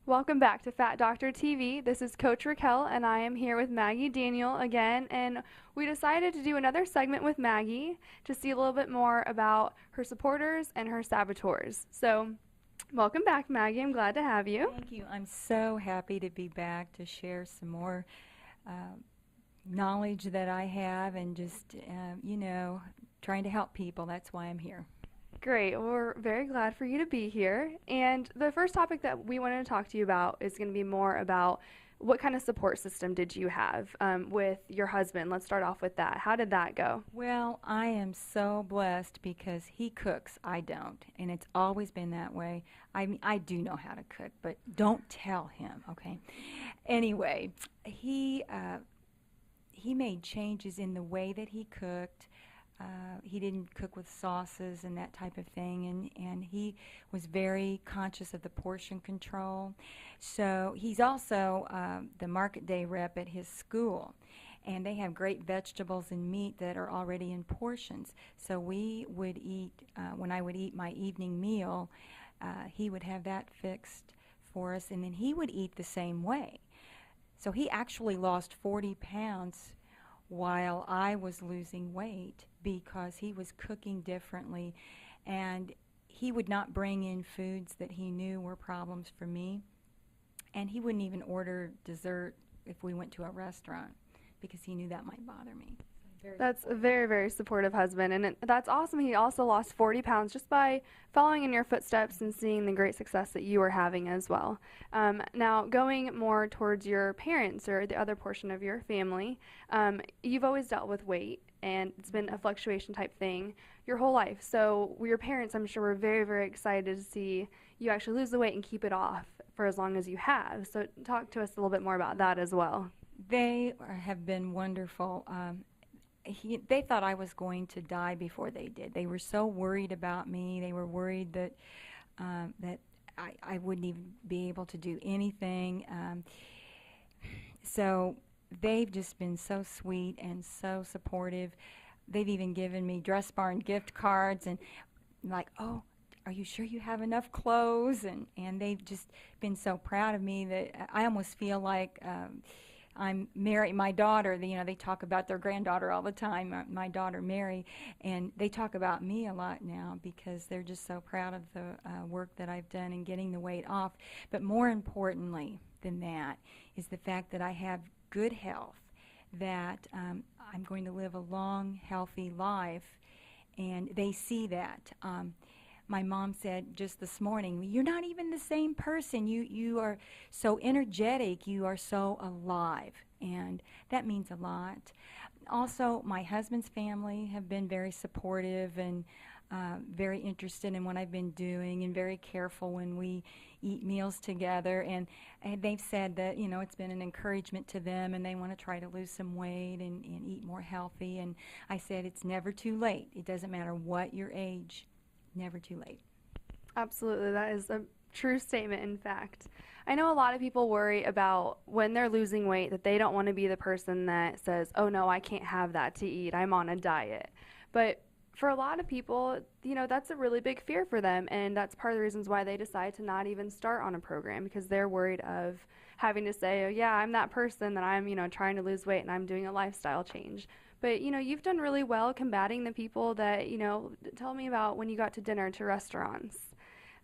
Welcome back to Fat Doctor TV. This is Coach Raquel, and I am here with Maggie Daniel again. And we decided to do another segment with Maggie to see a little bit more about her supporters and her saboteurs. So, welcome back, Maggie. I'm glad to have you. Thank you. I'm so happy to be back to share some more uh, knowledge that I have and just, trying to help people. That's why I'm here. Great. Well, we're very glad for you to be here. And the first topic that we wanted to talk to you about is going to be more about what kind of support system did you have with your husband? Let's start off with that. How did that go? Well, I am so blessed because he cooks. I don't. And it's always been that way. I mean, I do know how to cook, but don't tell him, okay? Anyway, he made changes in the way that he cooked. He didn't cook with sauces and that type of thing, and he was very conscious of the portion control. So he's also the market day rep at his school, and they have great vegetables and meat that are already in portions. So we would eat, when I would eat my evening meal, he would have that fixed for us, and then he would eat the same way. So he actually lost 40 pounds while I was losing weight because he was cooking differently, and he would not bring in foods that he knew were problems for me, and he wouldn't even order dessert if we went to a restaurant because he knew that might bother me. That's a very, very supportive husband, and that's awesome. He also lost 40 pounds just by following in your footsteps and seeing the great success that you were having as well. Now, going more towards your parents or the other portion of your family, you've always dealt with weight, and it's been a fluctuation type thing your whole life. So your parents, I'm sure, were very, very excited to see you actually lose the weight and keep it off for as long as you have. So talk to us a little bit more about that as well. Have been wonderful. They thought I was going to die before they did. They were so worried about me. They were worried that I wouldn't even be able to do anything. So they've just been so sweet and so supportive. They've even given me Dress Barn gift cards and like, oh, are you sure you have enough clothes? And they've just been so proud of me that I almost feel like I'm marrying my daughter. They talk about their granddaughter all the time, my daughter Mary, and they talk about me a lot now because they're just so proud of the work that I've done in getting the weight off. But more importantly than that is the fact that I have good health, that I'm going to live a long, healthy life, and they see that. My mom said just this morning, you're not even the same person. You are so energetic. You are so alive. And that means a lot. Also, my husband's family have been very supportive and very interested in what I've been doing and very careful when we eat meals together. And they've said that, it's been an encouragement to them and they want to try to lose some weight and eat more healthy. And I said it's never too late. It doesn't matter what your age. Never too late. Absolutely. That is a true statement, in fact. I know a lot of people worry about when they're losing weight that they don't want to be the person that says, oh no, I can't have that to eat. I'm on a diet. But for a lot of people, that's a really big fear for them. And that's part of the reasons why they decide to not even start on a program because they're worried of having to say, oh yeah, I'm that person that I'm, trying to lose weight and I'm doing a lifestyle change. But, you've done really well combating the people that, tell me about when you got to dinner to restaurants.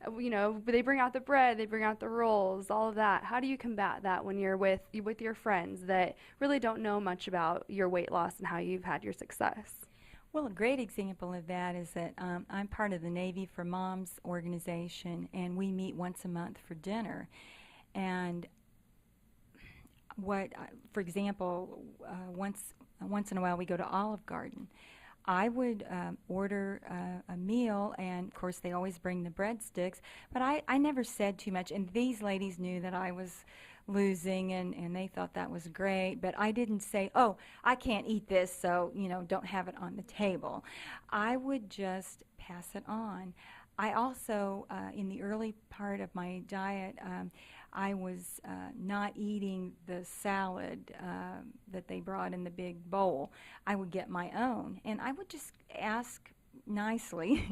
They bring out the bread, they bring out the rolls, all of that. How do you combat that when you're with your friends that really don't know much about your weight loss and how you've had your success? Well, a great example of that is that I'm part of the Navy for Moms organization, and we meet once a month for dinner. And for example, once in a while we go to Olive Garden. I would order a meal, and of course they always bring the breadsticks, but I never said too much, and these ladies knew that I was losing, and they thought that was great, but I didn't say, oh, I can't eat this, so, don't have it on the table. I would just pass it on. I also, in the early part of my diet, I was not eating the salad that they brought in the big bowl. I would get my own, and I would just ask nicely,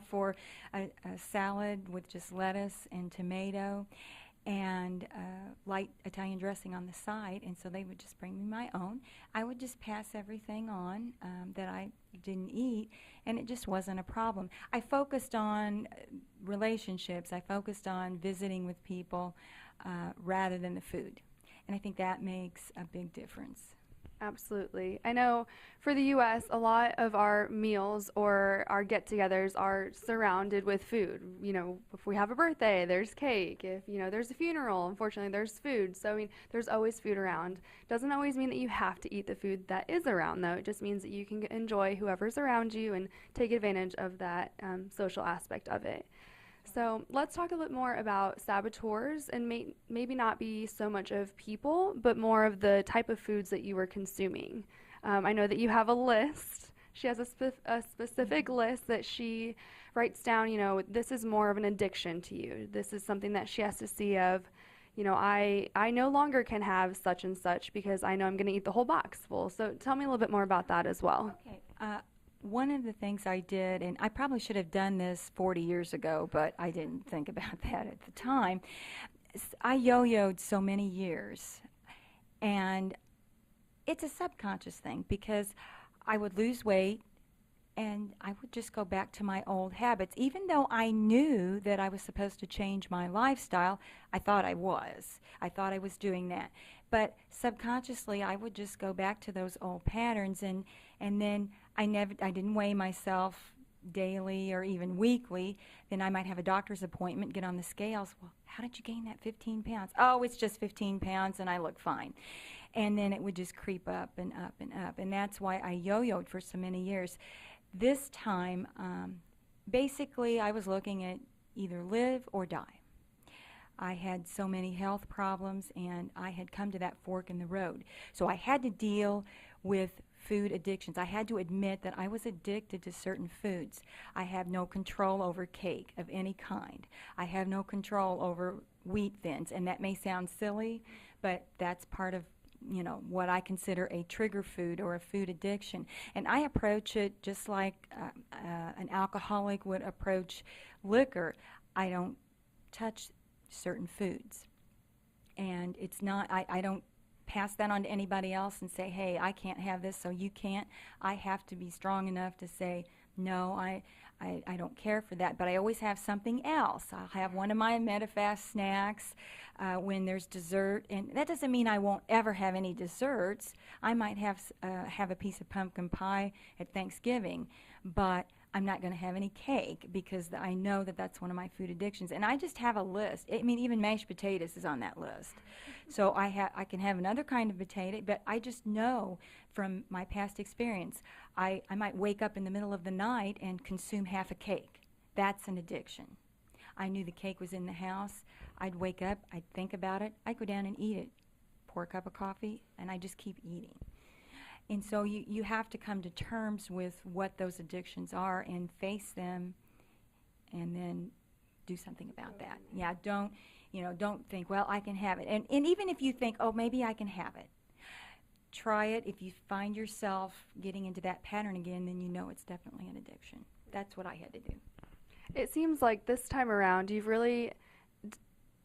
for a salad with just lettuce and tomato. and light Italian dressing on the side, and so they would just bring me my own. I would just pass everything on that I didn't eat, and it just wasn't a problem. I focused on relationships. I focused on visiting with people rather than the food, and I think that makes a big difference. Absolutely. I know for the U.S., a lot of our meals or our get-togethers are surrounded with food. You know, if we have a birthday, there's cake. If, you know, there's a funeral, unfortunately, there's food. So, I mean, there's always food around. Doesn't always mean that you have to eat the food that is around, though. It just means that you can enjoy whoever's around you and take advantage of that social aspect of it. So let's talk a bit more about saboteurs and maybe not be so much of people, but more of the type of foods that you were consuming. I know that you have a list. She has a specific list that she writes down, you know, this is more of an addiction to you. This is something that she has to see of, you know, I no longer can have such and such because I know I'm going to eat the whole box full. So tell me a little bit more about that as well. Okay. One of the things I did, and I probably should have done this 40 years ago, but I didn't think about that at the time. I yo-yoed so many years, and it's a subconscious thing because I would lose weight and I would just go back to my old habits. Even though I knew that I was supposed to change my lifestyle, I thought I was. I thought I was doing that. But subconsciously, I would just go back to those old patterns, and then I didn't weigh myself daily or even weekly. Then I might have a doctor's appointment, get on the scales. Well, how did you gain that 15 pounds? Oh, it's just 15 pounds and I look fine. And then it would just creep up and up and up. And that's why I yo-yoed for so many years. This time, basically, I was looking at either live or die. I had so many health problems, and I had come to that fork in the road. So I had to deal with food addictions. I had to admit that I was addicted to certain foods. I have no control over cake of any kind. I have no control over wheat thins, and that may sound silly, but that's part of, you know, what I consider a trigger food or a food addiction. And I approach it just like an alcoholic would approach liquor. I don't touch certain foods. And it's not, I don't pass that on to anybody else and say, hey, I can't have this, so you can't. I have to be strong enough to say, no, I don't care for that, but I always have something else. I'll have one of my MetaFast snacks when there's dessert, and that doesn't mean I won't ever have any desserts. I might have a piece of pumpkin pie at Thanksgiving, but I'm not going to have any cake because I know that that's one of my food addictions. And I just have a list. I mean, even mashed potatoes is on that list. So I can have another kind of potato, but I just know from my past experience, I might wake up in the middle of the night and consume half a cake. That's an addiction. I knew the cake was in the house. I'd wake up, I'd think about it, I'd go down and eat it, pour a cup of coffee, and I just keep eating. And so you have to come to terms with what those addictions are and face them and then do something about that. Yeah, don't think, well, I can have it. And even if you think, oh, maybe I can have it, try it. If you find yourself getting into that pattern again, then you know it's definitely an addiction. That's what I had to do. It seems like this time around you've really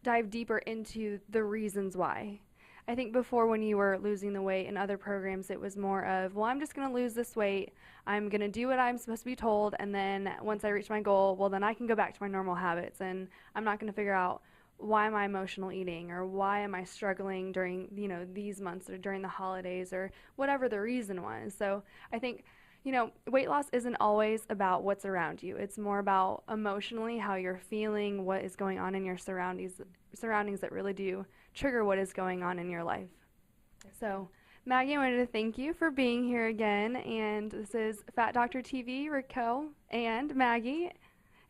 dived deeper into the reasons why. I think before when you were losing the weight in other programs, it was more of, well, I'm just going to lose this weight. I'm going to do what I'm supposed to be told. And then once I reach my goal, well, then I can go back to my normal habits. And I'm not going to figure out why am I emotional eating or why am I struggling during, you know, these months or during the holidays or whatever the reason was. So I think, you know, weight loss isn't always about what's around you. It's more about emotionally how you're feeling, what is going on in your surroundings that really do trigger what is going on in your life. So, Maggie, I wanted to thank you for being here again. And this is Fat Doctor TV, Raquel and Maggie.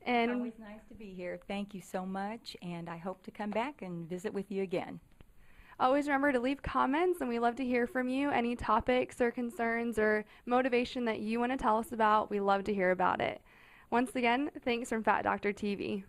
And it's always nice to be here. Thank you so much, and I hope to come back and visit with you again. Always remember to leave comments, and we love to hear from you. Any topics or concerns or motivation that you want to tell us about, we love to hear about it. Once again, thanks from Fat Doctor TV.